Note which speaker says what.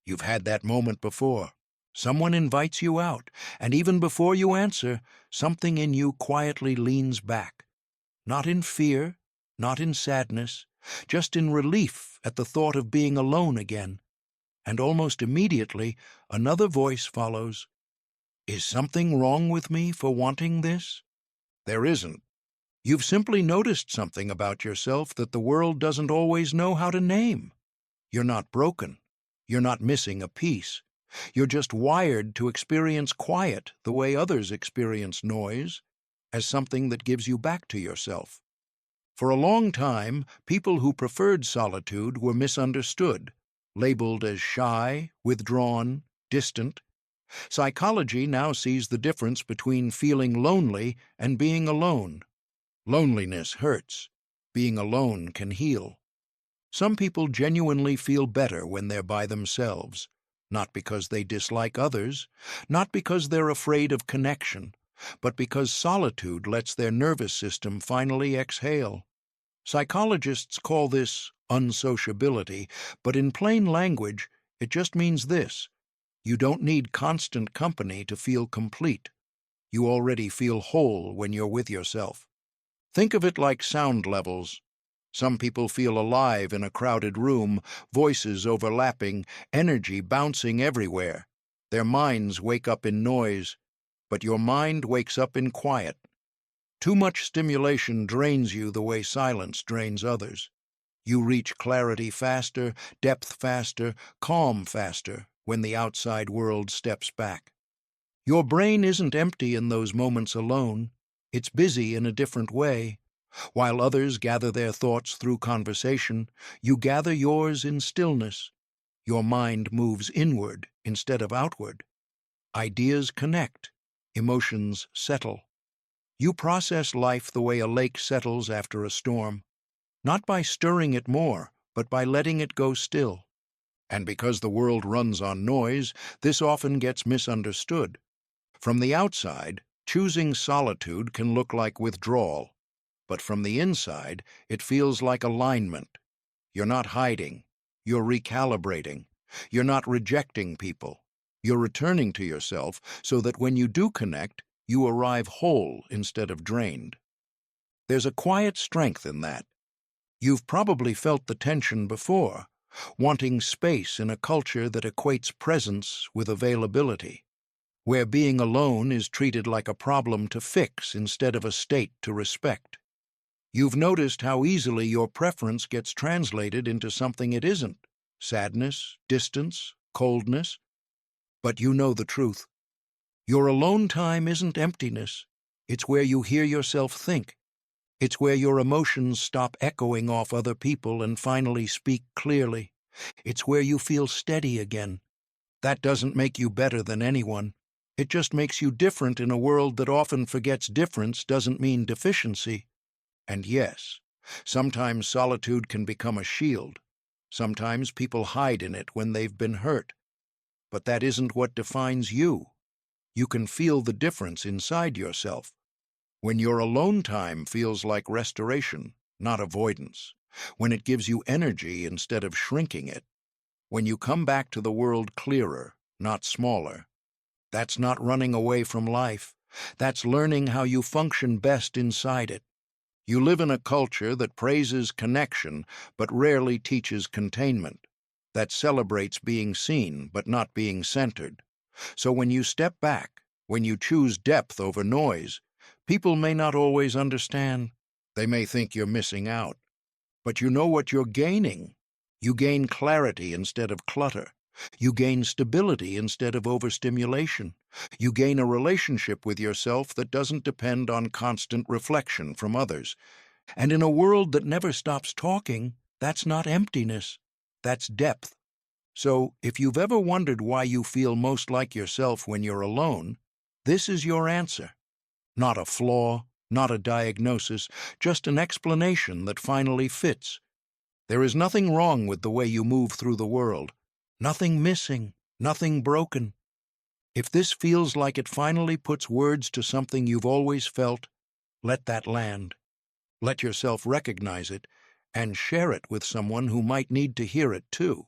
Speaker 1: You've had that moment before. Someone invites you out, and even before you answer, something in you quietly leans back. Not in fear, not in sadness, just in relief at the thought of being alone again. And almost immediately, another voice follows. Is something wrong with me for wanting this? There isn't. You've simply noticed something about yourself that the world doesn't always know how to name. You're not broken. You're not missing a piece. You're just wired to experience quiet the way others experience noise, as something that gives you back to yourself. For a long time, people who preferred solitude were misunderstood, labeled as shy, withdrawn, distant. Psychology now sees the difference between feeling lonely and being alone. Loneliness hurts. Being alone can heal. Some people genuinely feel better when they're by themselves, not because they dislike others, not because they're afraid of connection, but because solitude lets their nervous system finally exhale. Psychologists call this unsociability, but in plain language, it just means this. You don't need constant company to feel complete. You already feel whole when you're with yourself. Think of it like sound levels. Some people feel alive in a crowded room, voices overlapping, energy bouncing everywhere. Their minds wake up in noise, but your mind wakes up in quiet. Too much stimulation drains you the way silence drains others. You reach clarity faster, depth faster, calm faster when the outside world steps back. Your brain isn't empty in those moments alone. It's busy in a different way. While others gather their thoughts through conversation, you gather yours in stillness. Your mind moves inward instead of outward. Ideas connect. Emotions settle. You process life the way a lake settles after a storm, not by stirring it more, but by letting it go still. And because the world runs on noise, this often gets misunderstood. From the outside, choosing solitude can look like withdrawal, but from the inside, it feels like alignment. You're not hiding. You're recalibrating. You're not rejecting people. You're returning to yourself so that when you do connect, you arrive whole instead of drained. There's a quiet strength in that. You've probably felt the tension before, wanting space in a culture that equates presence with availability, where being alone is treated like a problem to fix instead of a state to respect. You've noticed how easily your preference gets translated into something it isn't: sadness, distance, coldness. But you know the truth. Your alone time isn't emptiness. It's where you hear yourself think. It's where your emotions stop echoing off other people and finally speak clearly. It's where you feel steady again. That doesn't make you better than anyone. It just makes you different in a world that often forgets difference doesn't mean deficiency. And yes, sometimes solitude can become a shield. Sometimes people hide in it when they've been hurt. But that isn't what defines you. You can feel the difference inside yourself. When your alone time feels like restoration, not avoidance. When it gives you energy instead of shrinking it. When you come back to the world clearer, not smaller. That's not running away from life. That's learning how you function best inside it. You live in a culture that praises connection but rarely teaches containment, that celebrates being seen but not being centered. So when you step back, when you choose depth over noise, people may not always understand. They may think you're missing out. But you know what you're gaining. You gain clarity instead of clutter. You gain stability instead of overstimulation. You gain a relationship with yourself that doesn't depend on constant reflection from others. And in a world that never stops talking, that's not emptiness. That's depth. So, if you've ever wondered why you feel most like yourself when you're alone, this is your answer. Not a flaw, not a diagnosis, just an explanation that finally fits. There is nothing wrong with the way you move through the world. Nothing missing, nothing broken. If this feels like it finally puts words to something you've always felt, let that land. Let yourself recognize it and share it with someone who might need to hear it too.